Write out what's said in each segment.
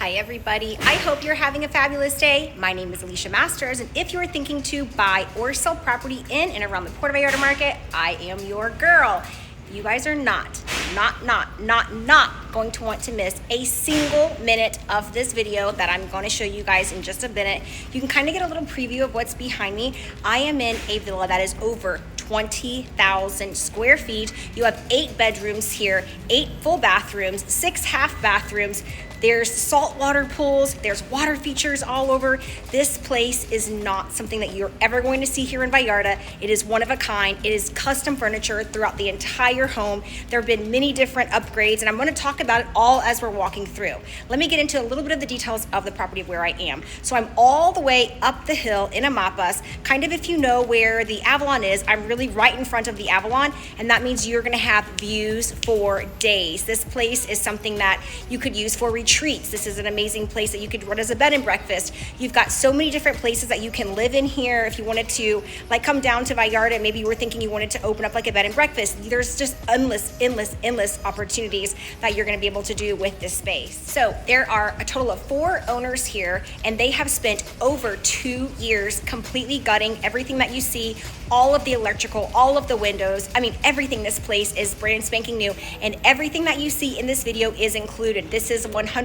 Hi everybody, I hope you're having a fabulous day. My name is Alicia Masters, and if you're thinking to buy or sell property in and around the Puerto Vallarta market, I am your girl. You guys are not going to want to miss a single minute of this video that I'm going to show you guys in just a minute. You can kind of get a little preview of what's behind me. I am in a villa that is over 20,000 square feet. You have 8 bedrooms here, 8 full bathrooms, 6 half bathrooms. There's saltwater pools, there's water features all over. This place is not something that you're ever going to see here in Vallarta. It is one of a kind. It is custom furniture throughout the entire home. There have been many different upgrades, and I'm going to talk about it all as we're walking through. Let me get into a little bit of the details of the property of where I am. So I'm all the way up the hill in Amapas. Kind of, if you know where the Avalon is, I'm really right in front of the Avalon, and that means you're going to have views for days. This place is something that you could use for retreats. This is an amazing place that you could run as a bed and breakfast. You've got so many different places that you can live in here. If you wanted to like come down to Vallarta, maybe you were thinking you wanted to open up like a bed and breakfast, there's just endless opportunities that you're going to be able to do with this space. So there are a total of 4 owners here, and they have spent over 2 years completely gutting everything that you see, all of the electrical, all of the windows. I mean, everything. This place is brand spanking new, and everything that you see in this video is included. This is 100%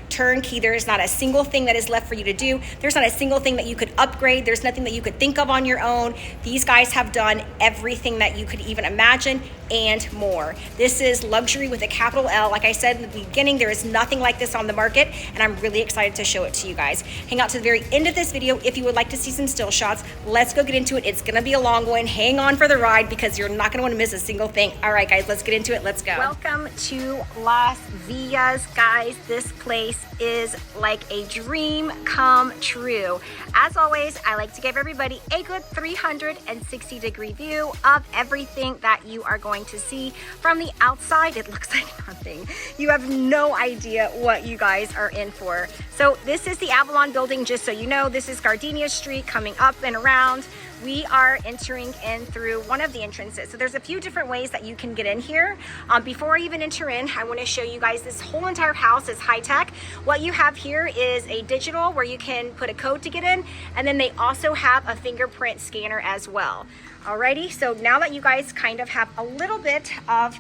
turnkey. There is not a single thing that is left for you to do. There's not a single thing that you could upgrade. There's nothing that you could think of on your own. These guys have done everything that you could even imagine and more. This is luxury with a capital L. Like I said in the beginning, there is nothing like this on the market, and I'm really excited to show it to you guys. Hang out to the very end of this video if you would like to see some still shots. Let's go get into it. It's gonna be a long one. Hang on for the ride because you're not gonna wanna miss a single thing. All right, guys, let's get into it. Let's go. Welcome to Las Villas, guys. This place is like a dream come true. As always, I like to give everybody a good 360-degree view of everything that you are going to see. From the outside, it looks like nothing. You have no idea what you guys are in for. So this is the Avalon building, just so you know. This is Gardenia Street coming up and around. We are entering in through one of the entrances. So there's a few different ways that you can get in here. Before I even enter in, I want to show you guys this whole entire house is high tech. What you have here is a digital where you can put a code to get in, and then they also have a fingerprint scanner as well. Alrighty, so now that you guys kind of have a little bit of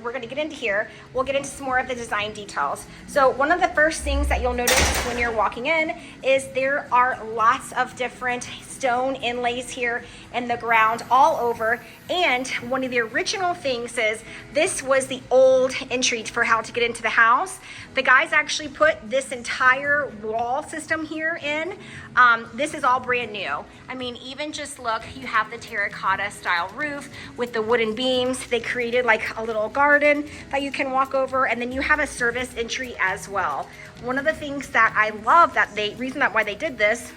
we're going to get into here, we'll get into some more of the design details. So one of the first things that you'll notice when you're walking in is there are lots of different stone inlays here in the ground all over. And one of the original things is this was the old entry for how to get into the house. The guys actually put this entire wall system here in. This is all brand new. I mean, even just look, you have the terracotta style roof with the wooden beams. They created like a little garden that you can walk over, and then you have a service entry as well. One of the things that I love reason why they did this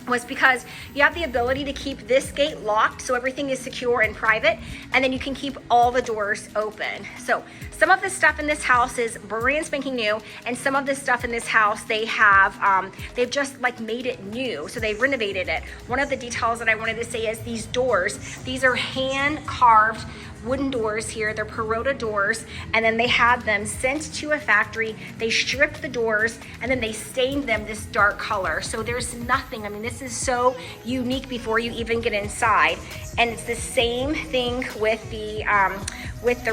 was because you have the ability to keep this gate locked so everything is secure and private, and then you can keep all the doors open. So some of the stuff in this house is brand spanking new, and some of the stuff in this house they've just like made it new, so they've renovated it. One of the details that I wanted to say is these doors. These are hand carved wooden doors here. They're Perota doors, and then they had them sent to a factory. They stripped the doors, and then they stained them this dark color. So there's nothing, I mean, this is so unique before you even get inside. And it's the same thing with the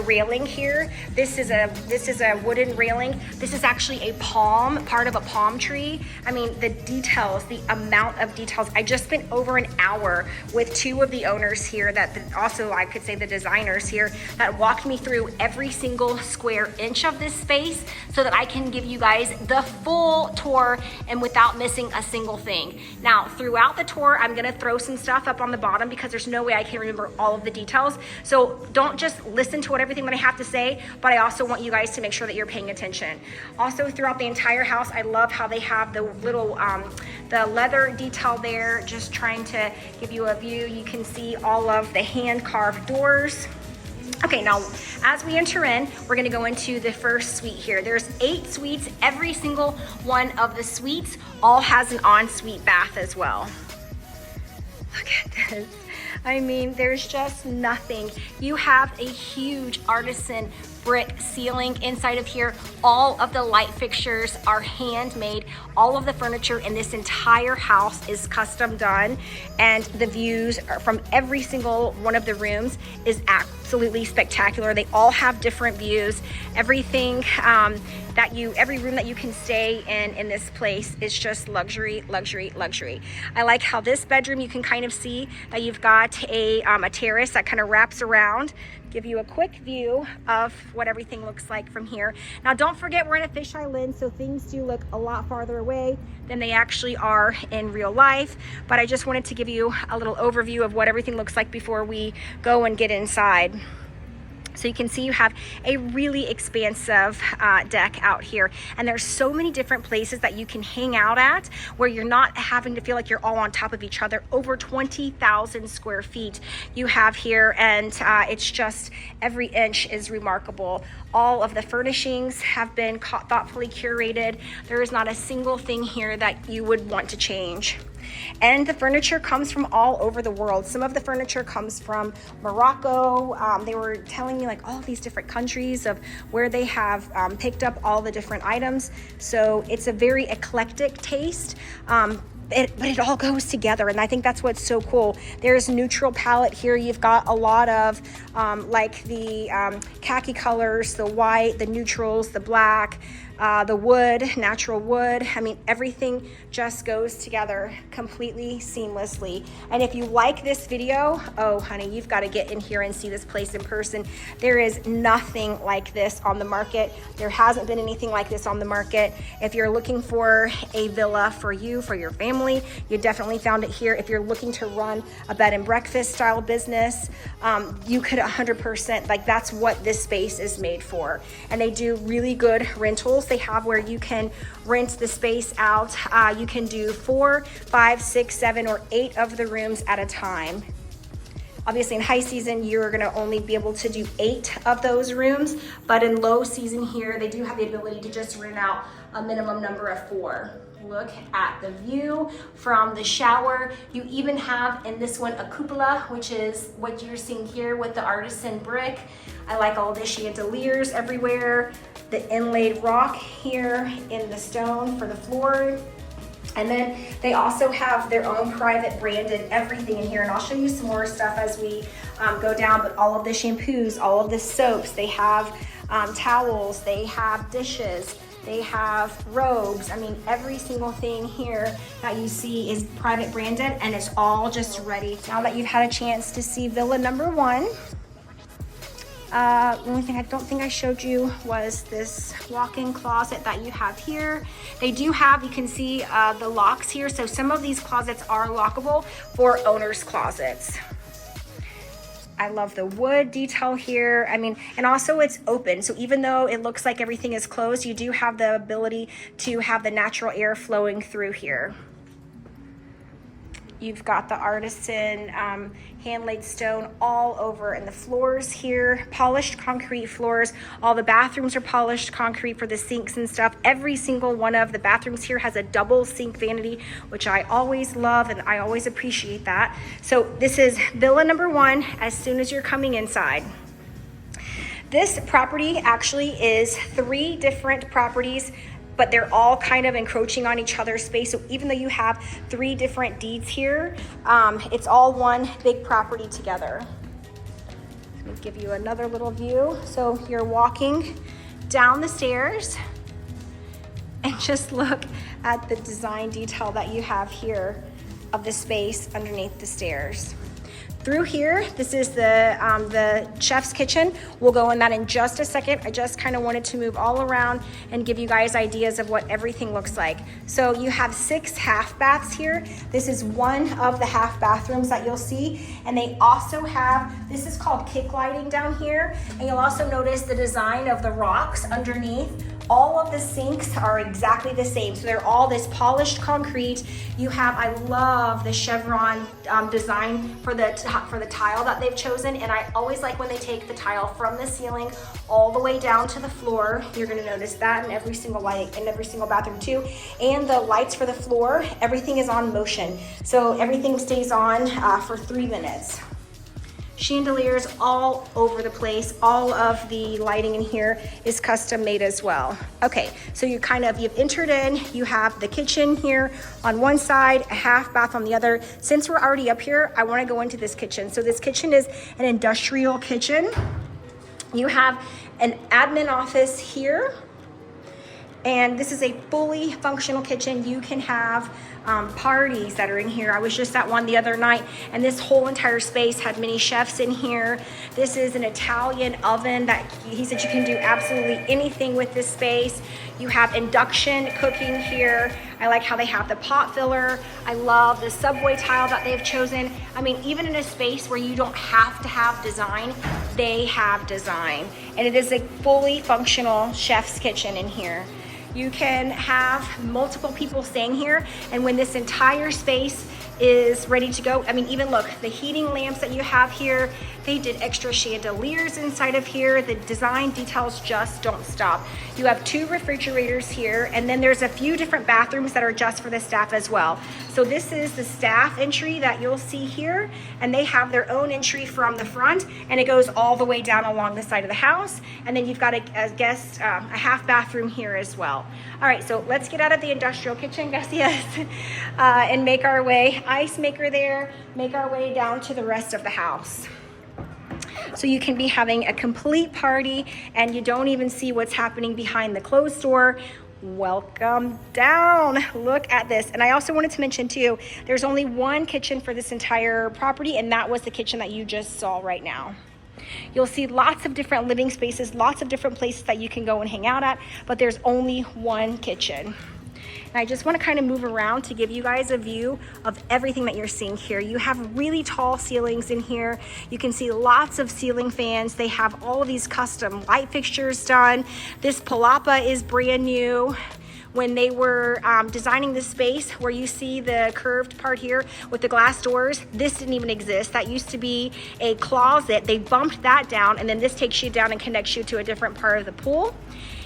railing here. This is a wooden railing. This is actually a part of a palm tree. I mean, the details, the amount of details. I just spent over an hour with 2 of the owners here also I could say the designers here that walked me through every single square inch of this space so that I can give you guys the full tour and without missing a single thing. Now, throughout the tour, I'm gonna throw some stuff up on the bottom because there's no way I can remember all of the details. So don't just listen to everything that I have to say, but I also want you guys to make sure that you're paying attention. Also, throughout the entire house, I love how they have the little the leather detail there, just trying to give you a view. You can see all of the hand carved doors. Okay, now as we enter in, we're gonna go into the first suite here. There's 8 suites. Every single one of the suites all has an ensuite bath as well. Look at this. I mean, there's just nothing. You have a huge artisan brick ceiling inside of here. All of the light fixtures are handmade. All of the furniture in this entire house is custom done, and the views from every single one of the rooms is absolutely spectacular. They all have different views. Everything every room that you can stay in this place is just luxury, luxury, luxury. I like how this bedroom, you can kind of see that you've got a terrace that kind of wraps around. Give you a quick view of what everything looks like from here. Now, don't forget we're in a fisheye lens, so things do look a lot farther away than they actually are in real life. But I just wanted to give you a little overview of what everything looks like before we go and get inside. So you can see you have a really expansive deck out here, and there's so many different places that you can hang out at where you're not having to feel like you're all on top of each other. Over 20,000 square feet you have here, and it's just every inch is remarkable. All of the furnishings have been thoughtfully curated. There is not a single thing here that you would want to change. And the furniture comes from all over the world. Some of the furniture comes from Morocco. They were telling me like all these different countries of where they have picked up all the different items. So it's a very eclectic taste. But it all goes together, and I think that's what's so cool. There's neutral palette here. You've got a lot of like the khaki colors, the white, the neutrals, the black, the wood, natural wood. I mean, everything just goes together completely seamlessly. And if you like this video, oh honey, you've got to get in here and see this place in person. There is nothing like this on the market. There hasn't been anything like this on the market. If you're looking for a villa for you, for your family, you definitely found it here. If you're looking to run a bed and breakfast style business, you could 100%, like that's what this space is made for. And they do really good rentals. They have where you can rent the space out. You can do 4, 5, 6, 7, or 8 of the rooms at a time. Obviously in high season, you're gonna only be able to do 8 of those rooms, but in low season here, they do have the ability to just rent out a minimum number of 4. Look at the view from the shower. You even have in this one a cupola, which is what you're seeing here with the artisan brick. I like all the chandeliers everywhere, the inlaid rock here in the stone for the floor. And then they also have their own private branded everything in here. And I'll show you some more stuff as we go down, but all of the shampoos, all of the soaps, they have towels, they have dishes, they have robes. I mean, every single thing here that you see is private branded, and it's all just ready. Now that you've had a chance to see villa number 1, the only thing I don't think I showed you was this walk-in closet that you have here. They do have, you can see the locks here. So some of these closets are lockable for owner's closets. I love the wood detail here. I mean, and also it's open. So even though it looks like everything is closed, you do have the ability to have the natural air flowing through here. You've got the artisan hand-laid stone all over, and the floors here, polished concrete floors. All the bathrooms are polished concrete for the sinks and stuff. Every single one of the bathrooms here has a double sink vanity, which I always love, and I always appreciate that. So this is villa number 1 as soon as you're coming inside. This property actually is 3 different properties, but they're all kind of encroaching on each other's space. So even though you have 3 different deeds here, it's all one big property together. Let me give you another little view. So you're walking down the stairs, and just look at the design detail that you have here of the space underneath the stairs. Through here, this is the chef's kitchen. We'll go in that in just a second. I just kind of wanted to move all around and give you guys ideas of what everything looks like. So you have 6 half baths here. This is one of the half bathrooms that you'll see. And they also have, this is called kick lighting down here. And you'll also notice the design of the rocks underneath. All of the sinks are exactly the same. So they're all this polished concrete. You have, I love the chevron design for the tile that they've chosen. And I always like when they take the tile from the ceiling all the way down to the floor. You're gonna notice that in every single light, in every single bathroom too. And the lights for the floor, everything is on motion. So everything stays on for 3 minutes. Chandeliers all over the place. All of the lighting in here is custom made as well. Okay, so you've entered in, you have the kitchen here on one side, a half bath on the other. Since we're already up here, I wanna go into this kitchen. So this kitchen is an industrial kitchen. You have an admin office here. And this is a fully functional kitchen. You can have parties that are in here. I was just at one the other night, and this whole entire space had many chefs in here. This is an Italian oven that he said you can do absolutely anything with this space. You have induction cooking here. I like how they have the pot filler. I love the subway tile that they've chosen. I mean, even in a space where you don't have to have design, they have design. And it is a fully functional chef's kitchen in here. You can have multiple people staying here, and when this entire space is ready to go, I mean, even look, the heating lamps that you have here, they did extra chandeliers inside of here. The design details just don't stop. You have 2 refrigerators here, and then there's a few different bathrooms that are just for the staff as well. So this is the staff entry that you'll see here, and they have their own entry from the front, and it goes all the way down along the side of the house. And then you've got a half bathroom here as well. All right, so let's get out of the industrial kitchen, gracias, and make our way, ice maker there, make our way down to the rest of the house. So you can be having a complete party and you don't even see what's happening behind the closed door. Welcome down. Look at this. And I also wanted to mention too, there's only one kitchen for this entire property, and that was the kitchen that you just saw right now. You'll see lots of different living spaces, lots of different places that you can go and hang out at, but there's only one kitchen. And I just want to kind of move around to give you guys a view of everything that you're seeing here. You have really tall ceilings in here. You can see lots of ceiling fans. They have all of these custom light fixtures done. This palapa is brand new. When they were designing this space where you see the curved part here with the glass doors, this didn't even exist. That used to be a closet. They bumped that down, and then this takes you down and connects you to a different part of the pool.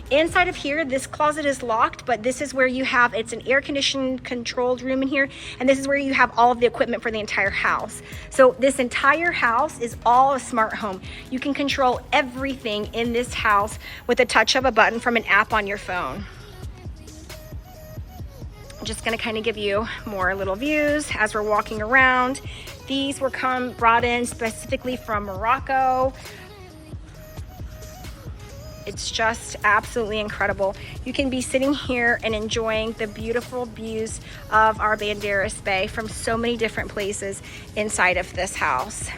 Inside of here, this closet is locked, but this is where you have, it's an air conditioned controlled room in here, and this is where you have all of the equipment for the entire house. So this entire house is all a smart home. You can control everything in this house with a touch of a button from an app on your phone. I'm just gonna kind of give you more little views as we're walking around. These were brought in specifically from Morocco. It's just absolutely incredible. You can be sitting here and enjoying the beautiful views of our Banderas Bay from so many different places inside of this house.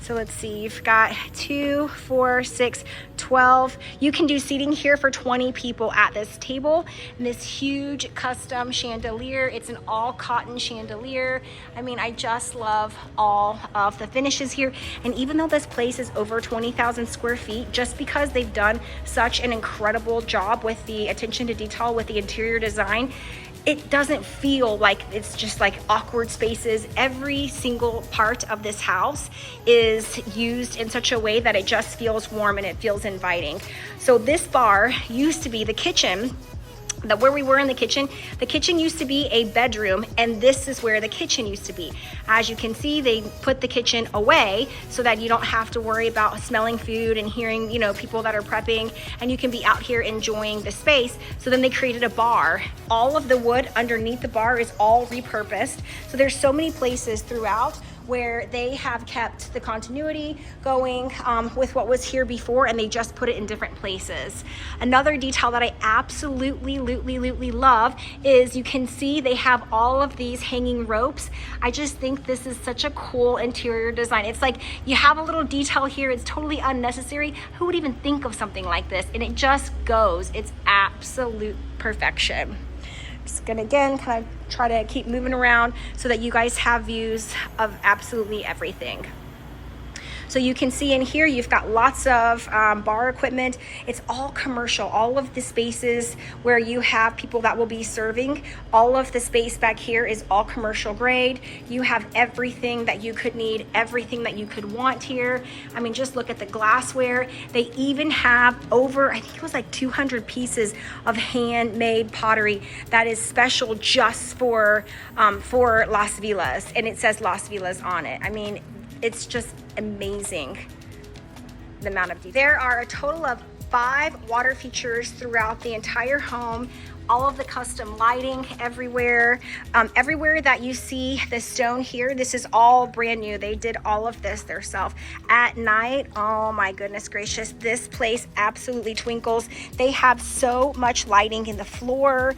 So let's see, you've got 2, 4, 6, 12. You can do seating here for 20 people at this table. And this huge custom chandelier, it's an all cotton chandelier. I mean, I just love all of the finishes here. And even though this place is over 20,000 square feet, just because they've done such an incredible job with the attention to detail with the interior design, it doesn't feel like it's just like awkward spaces. Every single part of this house is used in such a way that it just feels warm and it feels inviting. So this bar used to be the kitchen. Where we were in the kitchen used to be a bedroom, and this is where the kitchen used to be. As you can see, they put the kitchen away so that you don't have to worry about smelling food and hearing, people that are prepping, and you can be out here enjoying the space. So then they created a bar. All of the wood underneath the bar is all repurposed. So there's so many places throughout where they have kept the continuity going with what was here before, and they just put it in different places. Another detail that I absolutely love is you can see they have all of these hanging ropes. I just think this is such a cool interior design. It's like you have a little detail here, it's totally unnecessary. Who would even think of something like this? And it just goes, it's absolute perfection. Just gonna again kind of try to keep moving around so that you guys have views of absolutely everything. So you can see in here, you've got lots of bar equipment. It's all commercial. All of the spaces where you have people that will be serving, all of the space back here is all commercial grade. You have everything that you could need, everything that you could want here. I mean, just look at the glassware. They even have over, I think it was like 200 pieces of handmade pottery that is special just for Las Villas, and it says Las Villas on it. I mean, it's just amazing the amount of detail. There are a total of 5 water features throughout the entire home. All of the custom lighting everywhere. Everywhere that you see the stone here, this is all brand new. They did all of this themselves. At night, oh my goodness gracious, this place absolutely twinkles. They have so much lighting in the floor.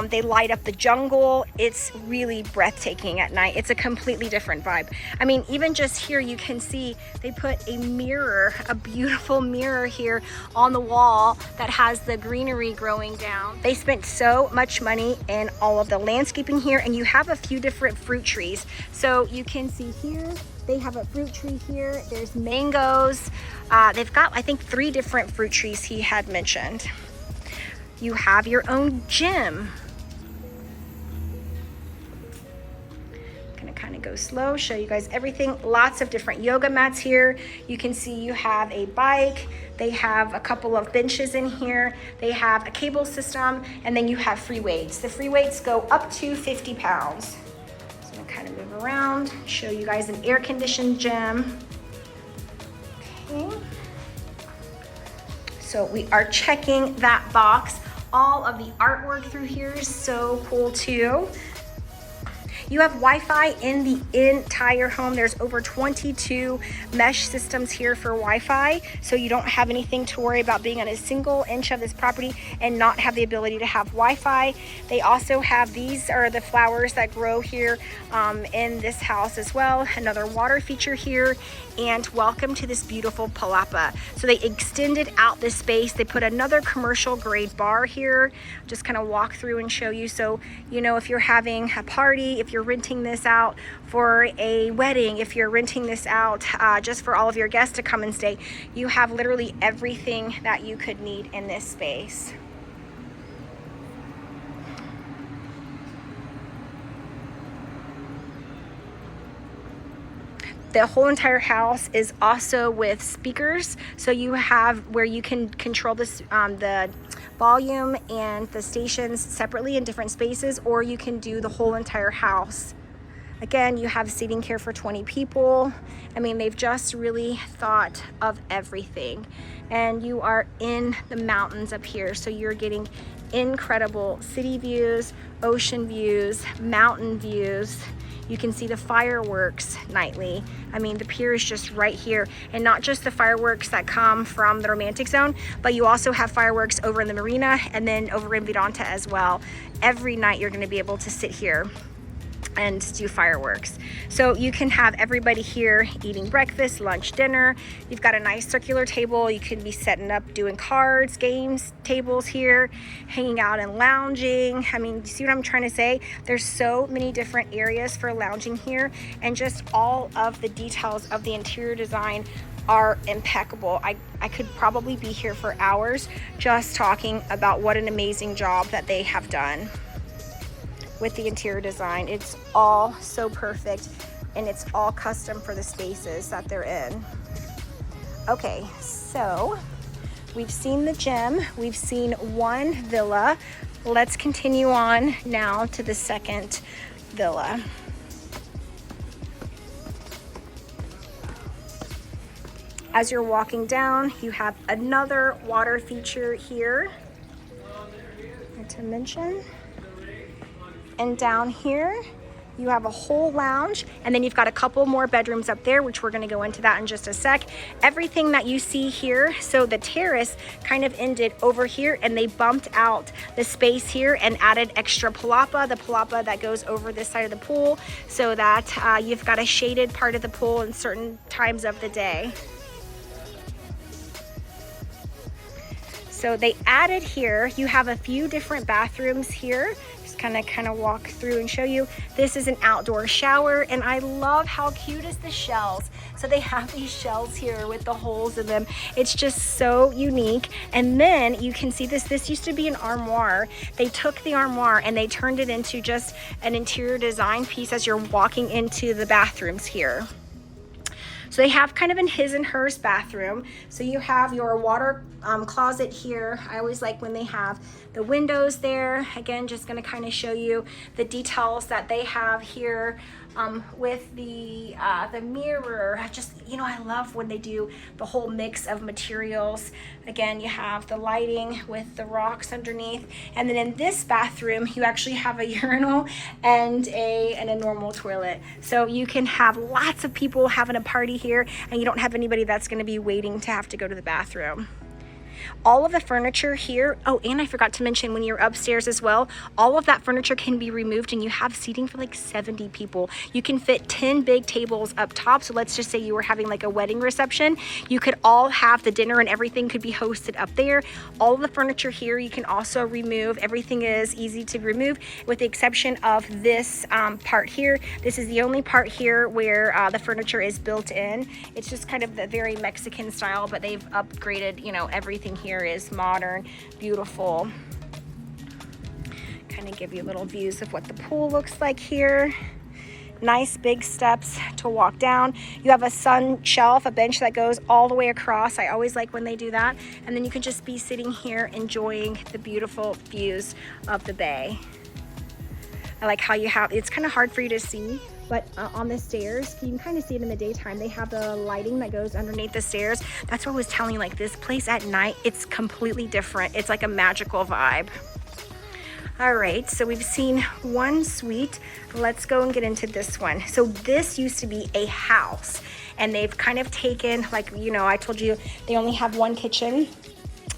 They light up the jungle. It's really breathtaking at night. It's a completely different vibe. I mean, even just here, you can see they put a mirror, a beautiful mirror here on the wall that has the greenery growing down. They spent so much money in all of the landscaping here, and you have a few different fruit trees. So you can see here, they have a fruit tree here. There's mangoes. They've got, I think, 3 different fruit trees he had mentioned. You have your own gym. Kind of go slow, show you guys everything. Lots of different yoga mats here. You can see you have a bike. They have a couple of benches in here. They have a cable system, and then you have free weights. The free weights go up to 50 pounds. So I'm gonna kind of move around, show you guys an air-conditioned gym. Okay. So we are checking that box. All of the artwork through here is so cool too. You have Wi-Fi in the entire home. There's over 22 mesh systems here for Wi-Fi, so you don't have anything to worry about being on a single inch of this property and not have the ability to have Wi-Fi. They also have, these are the flowers that grow here in this house as well. Another water feature here, and welcome to this beautiful palapa. So they extended out this space. They put another commercial grade bar here. Just kind of walk through and show you. So, you know, if you're having a party, if you're renting this out for a wedding, if you're renting this out just for all of your guests to come and stay, you have literally everything that you could need in this space. The whole entire house is also with speakers, so you have where you can control this, the volume and the stations separately in different spaces, or you can do the whole entire house. Again, you have seating here for 20 people. I mean, they've just really thought of everything. And you are in the mountains up here, so you're getting incredible city views, ocean views, mountain views. You can see the fireworks nightly. I mean, the pier is just right here, and not just the fireworks that come from the romantic zone, but you also have fireworks over in the marina and then over in Vidanta as well. Every night you're gonna be able to sit here and do fireworks. So you can have everybody here eating breakfast, lunch, dinner. You've got a nice circular table. You can be setting up, doing cards, games, tables here, hanging out and lounging. I mean, you see what I'm trying to say? There's so many different areas for lounging here, and just all of the details of the interior design are impeccable. I could probably be here for hours just talking about what an amazing job that they have done with the interior design. It's all so perfect, and it's all custom for the spaces that they're in. Okay, so we've seen the gym, we've seen one villa. Let's continue on now to the second villa. As you're walking down, you have another water feature here, not to mention. And down here, you have a whole lounge, and then you've got a couple more bedrooms up there, which we're gonna go into that in just a sec. Everything that you see here, so the terrace kind of ended over here, and they bumped out the space here and added extra palapa, the palapa that goes over this side of the pool, so that you've got a shaded part of the pool in certain times of the day. So they added here, you have a few different bathrooms here. gonna kind of walk through and show you. This is an outdoor shower, and I love how cute is the shells. So they have these shells here with the holes in them. It's just so unique. And then you can see this used to be an armoire. They took the armoire and they turned it into just an interior design piece as you're walking into the bathrooms here. So they have kind of an his and hers bathroom. So you have your water closet here. I always like when they have the windows there. Again, just gonna kind of show you the details that they have here with the mirror. I love when they do the whole mix of materials. Again, you have the lighting with the rocks underneath. And then in this bathroom, you actually have a urinal and a normal toilet. So you can have lots of people having a party here, and you don't have anybody that's gonna be waiting to have to go to the bathroom. All of the furniture here, oh, and I forgot to mention when you're upstairs as well, all of that furniture can be removed and you have seating for like 70 people. You can fit 10 big tables up top. So let's just say you were having like a wedding reception. You could all have the dinner and everything could be hosted up there. All of the furniture here you can also remove. Everything is easy to remove with the exception of this part here. This is the only part here where the furniture is built in. It's just kind of the very Mexican style, but they've upgraded, everything here is modern, beautiful. Kind of give you little views of what the pool looks like here. Nice big steps to walk down. You have a sun shelf, a bench that goes all the way across. I always like when they do that. And then you can just be sitting here enjoying the beautiful views of the bay. I like how you have, it's kind of hard for you to see, but on the stairs, you can kind of see it in the daytime. They have the lighting that goes underneath the stairs. That's what I was telling you, like this place at night, it's completely different. It's like a magical vibe. All right, so we've seen one suite. Let's go and get into this one. So this used to be a house, and they've kind of taken, like, I told you they only have one kitchen.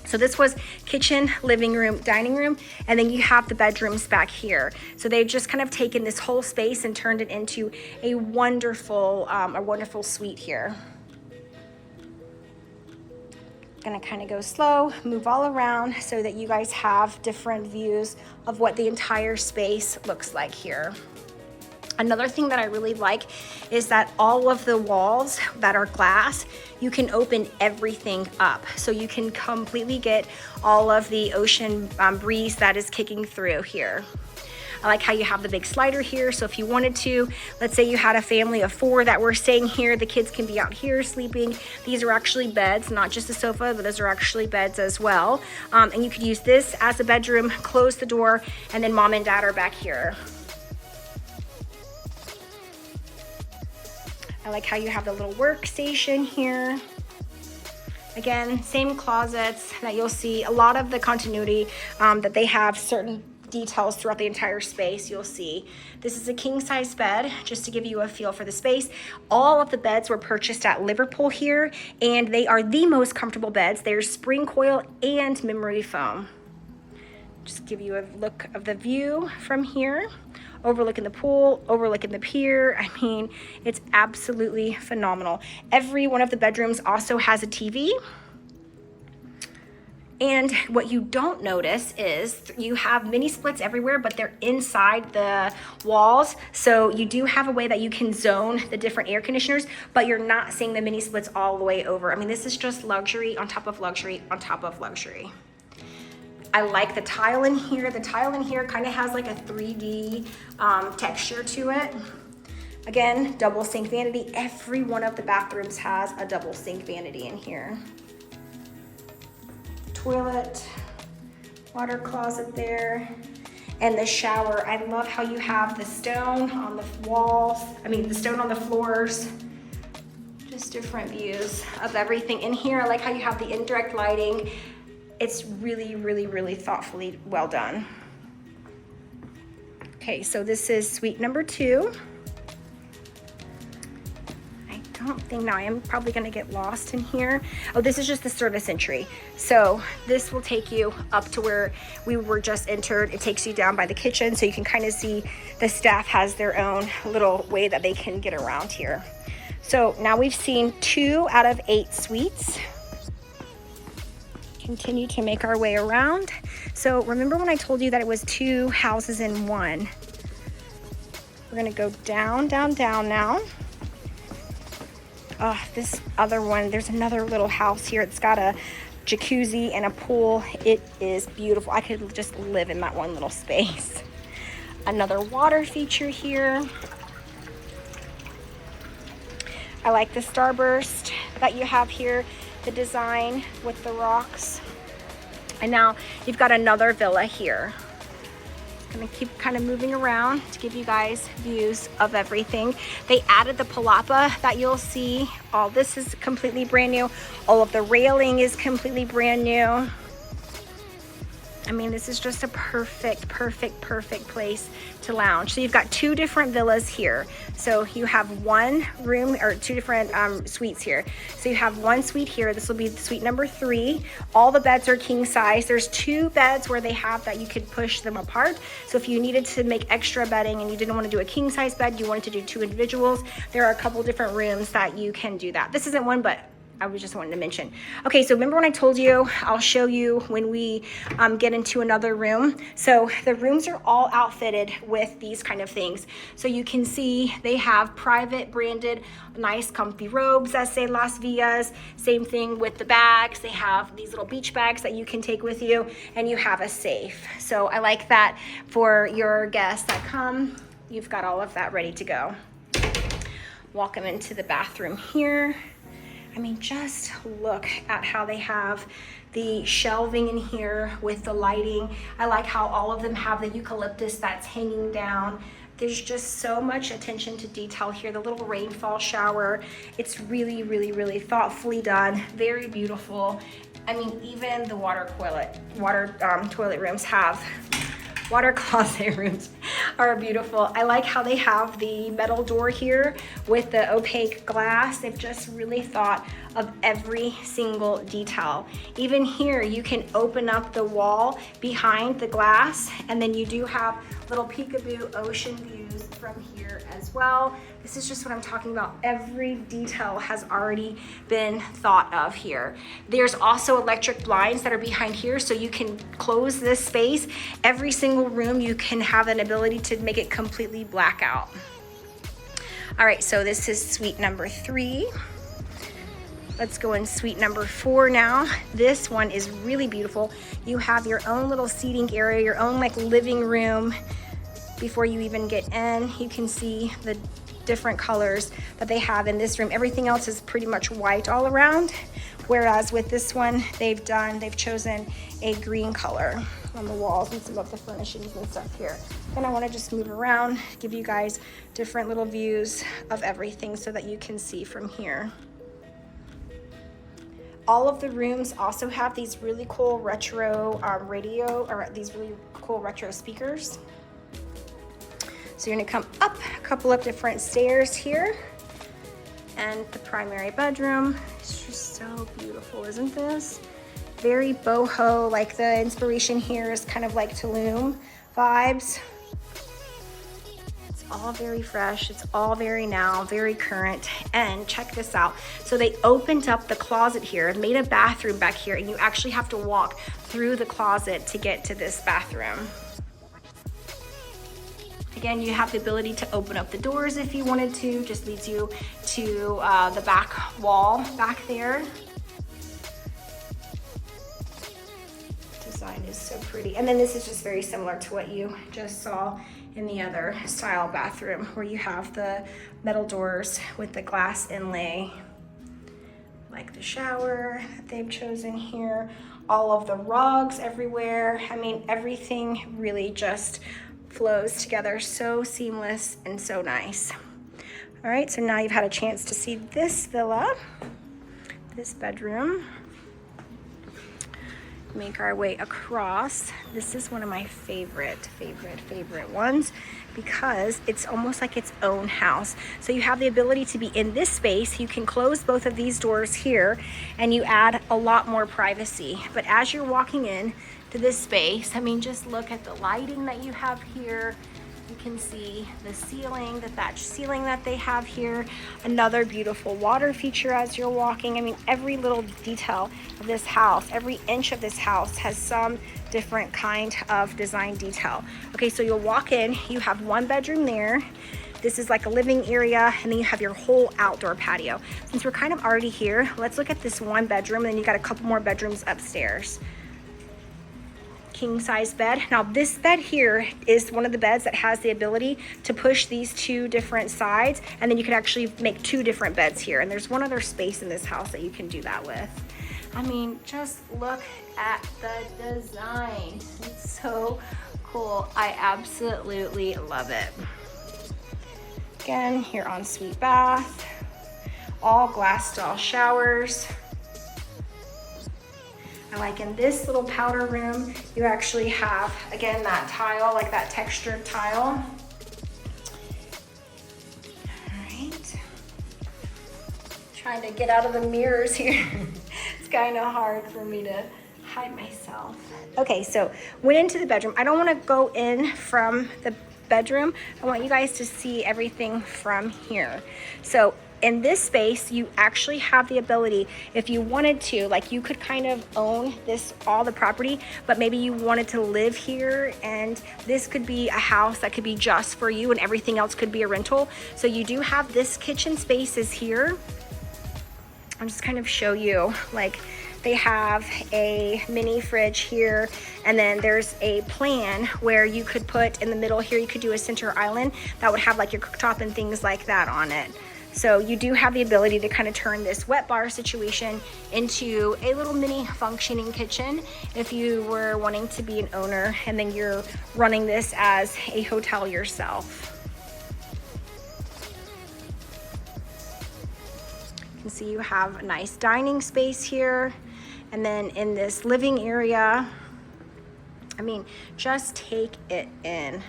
So this was kitchen, living room, dining room, and then you have the bedrooms back here. So they've just kind of taken this whole space and turned it into a wonderful suite here. Gonna kind of go slow, move all around so that you guys have different views of what the entire space looks like here. Another thing that I really like is that all of the walls that are glass, you can open everything up. So you can completely get all of the ocean breeze that is kicking through here. I like how you have the big slider here. So if you wanted to, let's say you had a family of 4 that were staying here, the kids can be out here sleeping. These are actually beds, not just a sofa, but those are actually beds as well. And you could use this as a bedroom, close the door, and then mom and dad are back here. I like how you have the little workstation here. Again, same closets that you'll see. A lot of the continuity that they have certain details throughout the entire space, you'll see. This is a king size bed, just to give you a feel for the space. All of the beds were purchased at Liverpool here, and they are the most comfortable beds. There's spring coil and memory foam. Just give you a look of the view from here. Overlooking the pool, overlooking the pier. I mean, it's absolutely phenomenal. Every one of the bedrooms also has a TV. And what you don't notice is you have mini splits everywhere, but they're inside the walls. So you do have a way that you can zone the different air conditioners, but you're not seeing the mini splits all the way over. I mean, this is just luxury on top of luxury on top of luxury. I like the tile in here. The tile in here kind of has like a 3D texture to it. Again, double sink vanity. Every one of the bathrooms has a double sink vanity in here. Toilet, water closet there, and the shower. I love how you have the stone on the walls. The stone on the floors. Just different views of everything in here. I like how you have the indirect lighting. It's really, really, really thoughtfully well done. Okay, so this is suite number 2. I don't think, now I am probably gonna get lost in here. Oh, this is just the service entry. So this will take you up to where we were just entered. It takes you down by the kitchen, so you can kind of see the staff has their own little way that they can get around here. So now we've seen 2 out of 8 suites. Continue to make our way around. So remember when I told you that it was 2 houses in one? We're gonna go down, down, down now. This other one, there's another little house here. It's got a jacuzzi and a pool. It is beautiful. I could just live in that one little space. Another water feature here. I like the starburst that you have here, the design with the rocks. And now you've got another villa here. Gonna keep kind of moving around to give you guys views of everything. They added the palapa that you'll see. All this is completely brand new. All of the railing is completely brand new. I mean, this is just a perfect place to lounge. So you've got 2 different villas here. So you have 1 room, or 2 different suites here. So you have 1 suite here. This will be suite number 3. All the beds are king size. There's 2 beds where they have that you could push them apart. So if you needed to make extra bedding and you didn't want to do a king size bed, you wanted to do 2 individuals, there are a couple different rooms that you can do that. This isn't one, but I was just wanting to mention. Okay, so remember when I told you, I'll show you when we get into another room. So the rooms are all outfitted with these kind of things. So you can see they have private branded, nice comfy robes that say Las Villas. Same thing with the bags. They have these little beach bags that you can take with you, and you have a safe. So I like that for your guests that come. You've got all of that ready to go. Walk them into the bathroom here. I mean, just look at how they have the shelving in here with the lighting. I like how all of them have the eucalyptus that's hanging down. There's just so much attention to detail here. The little rainfall shower, it's really thoughtfully done. Very beautiful. I mean, even the water toilet rooms have water closet rooms are beautiful. I like how they have the metal door here with the opaque glass. They've just really thought of every single detail. Even here, you can open up the wall behind the glass, and then you do have little peekaboo ocean views from here as well. This is just what I'm talking about. Every detail has already been thought of here. There's also electric blinds that are behind here, so you can close this space. Every single room, you can have an ability to make it completely blackout. All right, so this is suite number 3. Let's go in suite number 4 now. This one is really beautiful. You have your own little seating area, your own like living room. Before you even get in, you can see the different colors that they have in this room. Everything else is pretty much white all around. Whereas with this one, they've chosen a green color on the walls and some of the furnishings and stuff here. And I want to just move around, give you guys different little views of everything so that you can see from here. All of the rooms also have these really cool retro radio, or these really cool retro speakers. So you're gonna come up a couple of different stairs here, and the primary bedroom. It's just so beautiful, isn't this? Very boho, like the inspiration here is kind of like Tulum vibes. It's all very fresh, it's all very now, very current. And check this out. So they opened up the closet here, made a bathroom back here, and you actually have to walk through the closet to get to this bathroom. Again, you have the ability to open up the doors if you wanted to. Just leads you to the back wall back there. Design is so pretty. And then this is just very similar to what you just saw in the other style bathroom, where you have the metal doors with the glass inlay. Like the shower that they've chosen here. All of the rugs everywhere. I mean, everything really just flows together, so seamless and so nice. All right, so now you've had a chance to see this villa, this bedroom. Make our way across. This is one of my favorite ones, because it's almost like its own house. So you have the ability to be in this space. You can close both of these doors here, and you add a lot more privacy. But as you're walking in to this space, I mean, just look at the lighting that you have here. You can see the ceiling, the thatched ceiling that they have here. Another beautiful water feature as you're walking. I mean, every little detail of this house, every inch of this house has some different kind of design detail. Okay, so you'll walk in, you have one bedroom there. This is like a living area, and then you have your whole outdoor patio. Since we're kind of already here, let's look at this one bedroom, and then you got a couple more bedrooms upstairs. King size bed. Now this bed here is one of the beds that has the ability to push these two different sides, and then you can actually make two different beds here. And there's one other space in this house that you can do that with. I mean, just look at the design. It's so cool. I absolutely love it. Again, your ensuite bath, all glass style showers. And like in this little powder room, you actually have, again, that tile, like that textured tile. All right. Trying to get out of the mirrors here. It's kind of hard for me to hide myself. Okay, so went into the bedroom. I don't want to go in from the bedroom. I want you guys to see everything from here. So in this space, you actually have the ability, if you wanted to, like you could kind of own this, all the property, but maybe you wanted to live here, and this could be a house that could be just for you and everything else could be a rental. So you do have this kitchen space is here. I'll just kind of show you, like they have a mini fridge here, and then there's a plan where you could put in the middle here, you could do a center island that would have like your cooktop and things like that on it. So you do have the ability to kind of turn this wet bar situation into a little mini functioning kitchen if you were wanting to be an owner and then you're running this as a hotel yourself. You can see you have a nice dining space here. And then in this living area, I mean, just take it in.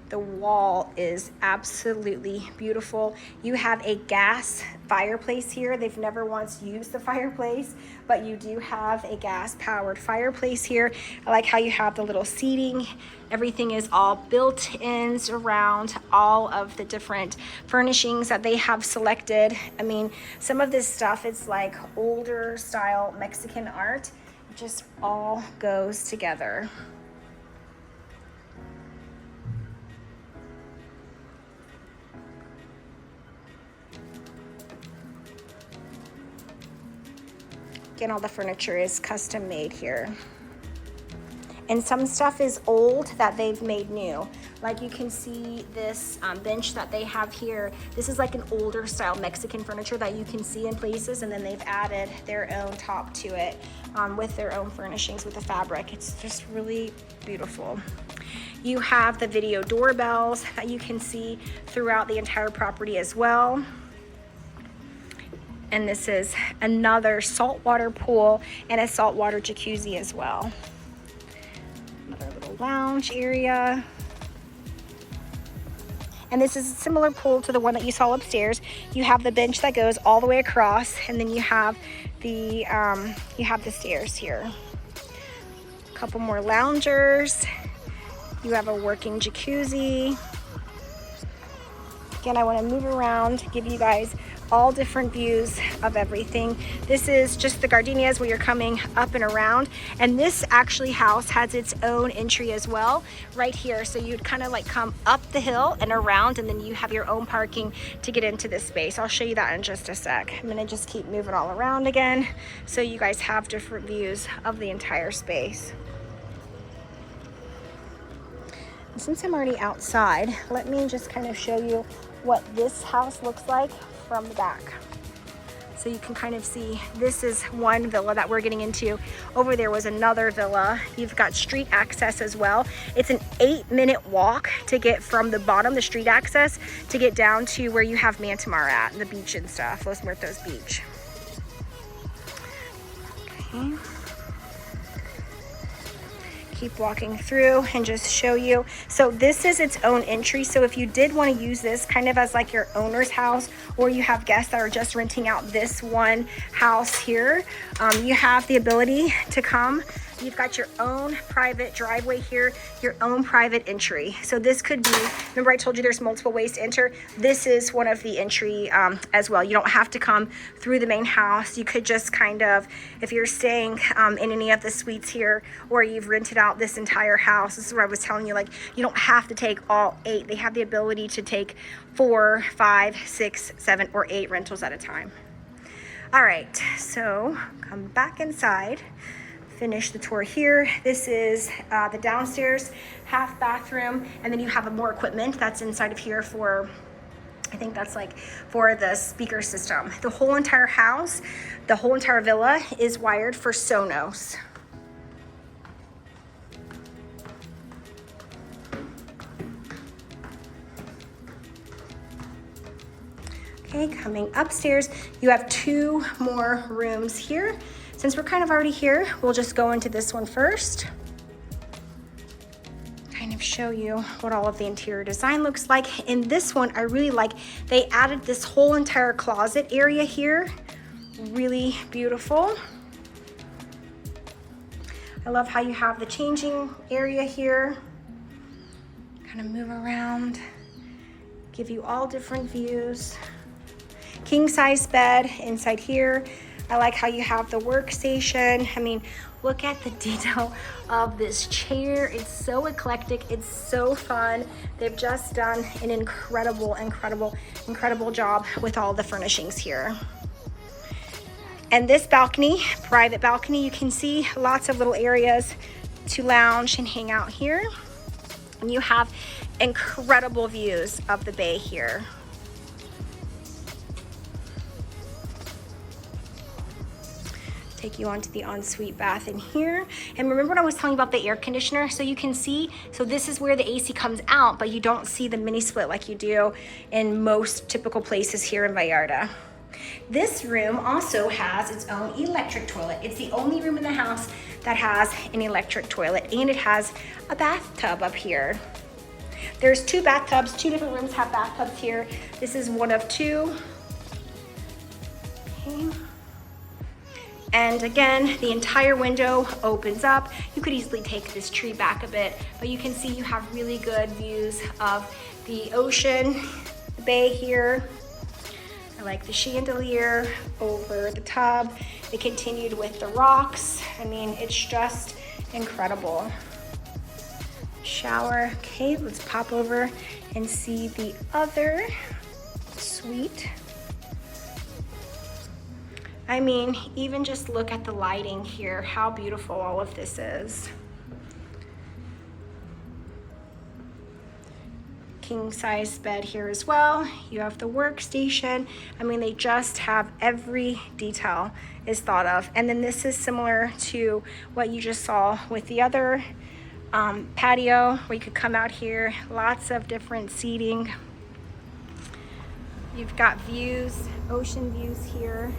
The wall is absolutely beautiful. You have a gas fireplace here. They've never once used the fireplace, but you do have a gas powered fireplace here. I like how you have the little seating. Everything is all built-in around all of the different furnishings that they have selected. I mean, some of this stuff is like older style Mexican art. It just all goes together. Again, all the furniture is custom made here. And some stuff is old that they've made new. Like you can see this bench that they have here. This is like an older style Mexican furniture that you can see in places, and then they've added their own top to it with their own furnishings with the fabric. It's just really beautiful. You have the video doorbells that you can see throughout the entire property as well. And this is another saltwater pool and a saltwater jacuzzi as well. Another little lounge area. And this is a similar pool to the one that you saw upstairs. You have the bench that goes all the way across, and then you have the stairs here. A couple more loungers. You have a working jacuzzi. Again, I want to move around, give you guys all different views of everything. This is just the gardenias where you're coming up and around, and this actually house has its own entry as well right here. So you'd kind of like come up the hill and around, and then you have your own parking to get into this space. I'll show you that in just a sec. I'm gonna just keep moving all around again so you guys have different views of the entire space. And since I'm already outside, let me just kind of show you what this house looks like from the back. So you can kind of see, this is one villa that we're getting into. Over there was another villa. You've got street access as well. It's an 8-minute walk to get from the bottom, the street access, to get down to where you have Mantamar at, the beach and stuff, Los Muertos Beach. Okay. Keep walking through and just show you. So this is its own entry. So if you did want to use this kind of as like your owner's house, or you have guests that are just renting out this one house here, you have the ability to come You've got your own private driveway here, your own private entry. So this could be, remember I told you there's multiple ways to enter? This is one of the entry as well. You don't have to come through the main house. You could just kind of, if you're staying in any of the suites here, or you've rented out this entire house, this is where I was telling you, like, you don't have to take all 8. They have the ability to take 4, 5, 6, 7, or 8 rentals at a time. All right, so come back inside. Finish the tour here. This is the downstairs half bathroom, and then you have more equipment that's inside of here for, I think that's like for the speaker system. The whole entire house, the whole entire villa is wired for Sonos. Okay, coming upstairs, you have 2 more rooms here. Since we're kind of already here, we'll just go into this one first. Kind of show you what all of the interior design looks like. In this one, I really like, they added this whole entire closet area here. Really beautiful. I love how you have the changing area here. Kind of move around, give you all different views. King size bed inside here. I like how you have the workstation. I mean, look at the detail of this chair. It's so eclectic. It's so fun. They've just done an incredible job with all the furnishings here. And this balcony, private balcony, you can see lots of little areas to lounge and hang out here. And you have incredible views of the bay here. Take you onto the ensuite bath in here. And remember when I was telling you about the air conditioner? So you can see, so this is where the AC comes out, but you don't see the mini split like you do in most typical places here in Vallarta. This room also has its own electric toilet. It's the only room in the house that has an electric toilet, and it has a bathtub up here. There's 2 bathtubs, 2 different rooms have bathtubs here. This is one of 2. Okay. And again, the entire window opens up. You could easily take this tree back a bit, but you can see you have really good views of the ocean, the bay here. I like the chandelier over the tub. They continued with the rocks. I mean, it's just incredible. Shower. Okay, let's pop over and see the other suite. I mean, even just look at the lighting here, how beautiful all of this is. King size bed here as well. You have the workstation. I mean, they just have every detail is thought of. And then this is similar to what you just saw with the other patio, where you could come out here, lots of different seating. You've got views, ocean views here.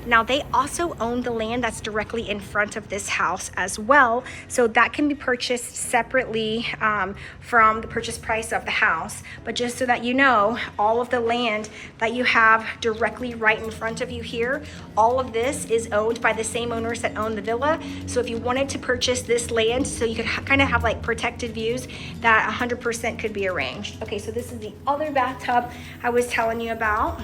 Now they also own the land that's directly in front of this house as well. So that can be purchased separately from the purchase price of the house. But just so that you know, all of the land that you have directly right in front of you here, all of this is owned by the same owners that own the villa. So if you wanted to purchase this land so you could kind of have like protected views, that 100% could be arranged. Okay, so this is the other bathtub I was telling you about.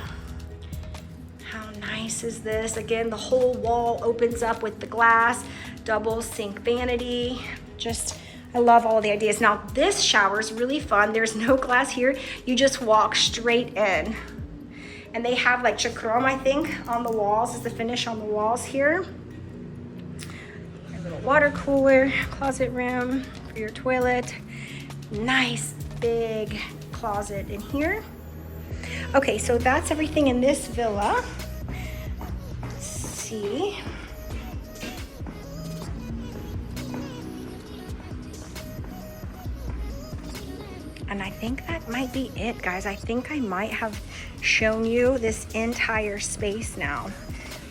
How nice is this? Again, the whole wall opens up with the glass, double sink vanity. Just, I love all the ideas. Now this shower is really fun. There's no glass here. You just walk straight in. And they have like chacrome, I think, on the walls, is the finish on the walls here. Your little water cooler, closet room for your toilet. Nice big closet in here. Okay, so that's everything in this villa. Let's see. And I think that might be it, guys. I think I might have shown you this entire space now.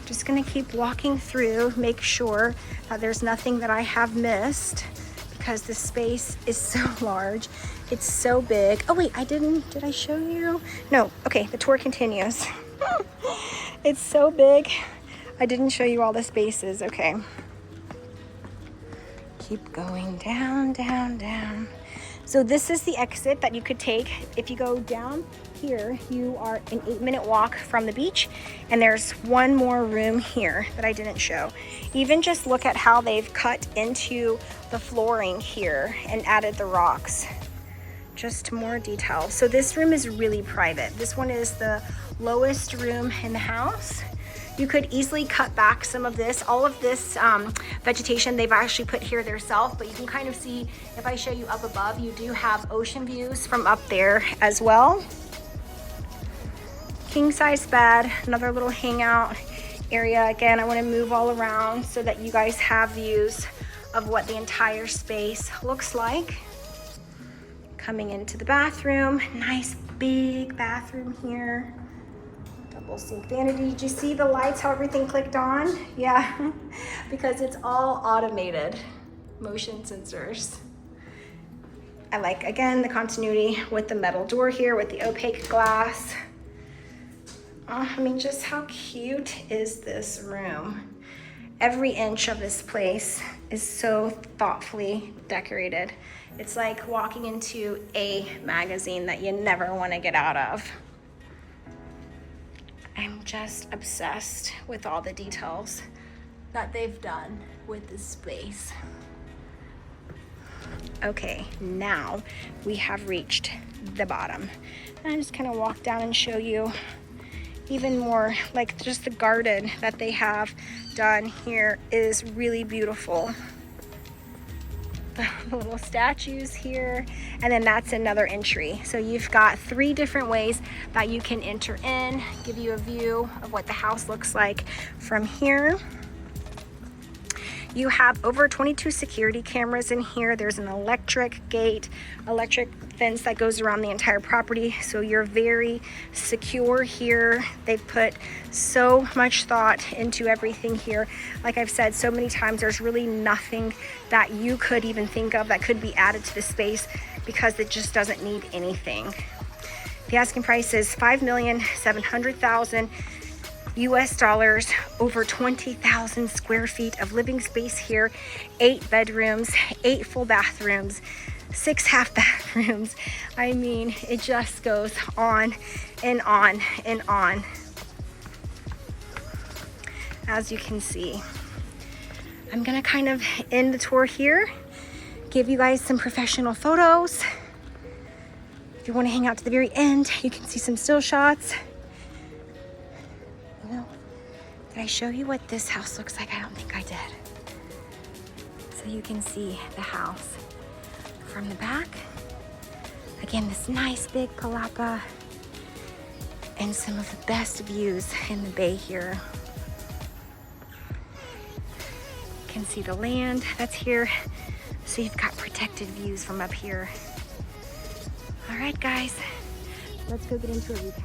Just gonna keep walking through, make sure that there's nothing that I have missed, because the space is so large. It's so big. Oh wait, did I show you? No, okay, the tour continues. It's so big. I didn't show you all the spaces, okay. keep going down, down, down. So this is the exit that you could take. If you go down here, you are an 8-minute walk from the beach, and there's one more room here that I didn't show. Even just look at how they've cut into the flooring here and added the rocks. Just more detail. So this room is really private. This one is the lowest room in the house. You could easily cut back some of this. All of this vegetation they've actually put here themselves, but you can kind of see, if I show you up above, you do have ocean views from up there as well. King size bed, another little hangout area. Again, I want to move all around so that you guys have views of what the entire space looks like. Coming into the bathroom, nice big bathroom here. Double sink vanity. Did you see the lights, how everything clicked on? Yeah, because it's all automated, motion sensors. I like, again, the continuity with the metal door here with the opaque glass. I mean, just how cute is this room? Every inch of this place is so thoughtfully decorated. It's like walking into a magazine that you never want to get out of. I'm just obsessed with all the details that they've done with this space. Okay, now we have reached the bottom. And I just kind of walk down and show you even more, like just the garden that they have done here is really beautiful. The little statues here, and then that's another entry. So you've got 3 different ways that you can enter in, give you a view of what the house looks like from here. You have over 22 security cameras in here. There's an electric gate, electric fence that goes around the entire property, so you're very secure here. They've put so much thought into everything here. Like I've said so many times, there's really nothing that you could even think of that could be added to the space because it just doesn't need anything. The asking price is $5,700,000 US dollars, over 20,000 square feet of living space here, 8 bedrooms, 8 full bathrooms, 6 half bathrooms. I mean, it just goes on and on and on. As you can see, I'm gonna kind of end the tour here, give you guys some professional photos. If you want to hang out to the very end, you can see some still shots. Did I show you what this house looks like? I don't think I did. So you can see the house from the back. Again, this nice big palapa and some of the best views in the bay here. You can see the land that's here. So you've got protected views from up here. All right, guys, let's go get into a recap.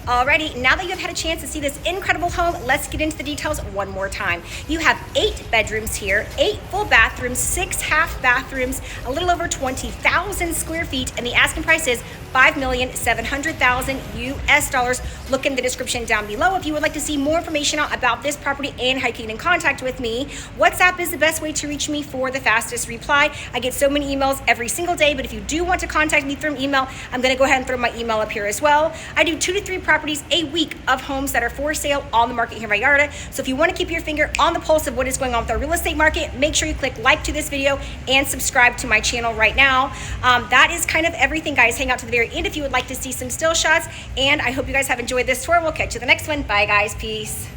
Alrighty, now that you have had a chance to see this incredible home, let's get into the details one more time. You have 8 bedrooms here, 8 full bathrooms, 6 half bathrooms, a little over 20,000 square feet, and the asking price is $5,700,000 US dollars. Look in the description down below if you would like to see more information about this property and how you can get in contact with me. WhatsApp is the best way to reach me for the fastest reply. I get so many emails every single day, but if you do want to contact me through email, I'm gonna go ahead and throw my email up here as well. I do 2 to 3 properties a week of homes that are for sale on the market here in Vallarta. So if you want to keep your finger on the pulse of what is going on with our real estate market, make sure you click like to this video and subscribe to my channel right now. That is kind of everything, guys. Hang out to the very end if you would like to see some still shots, and I hope you guys have enjoyed this tour. We'll catch you the next one. Bye, guys. Peace.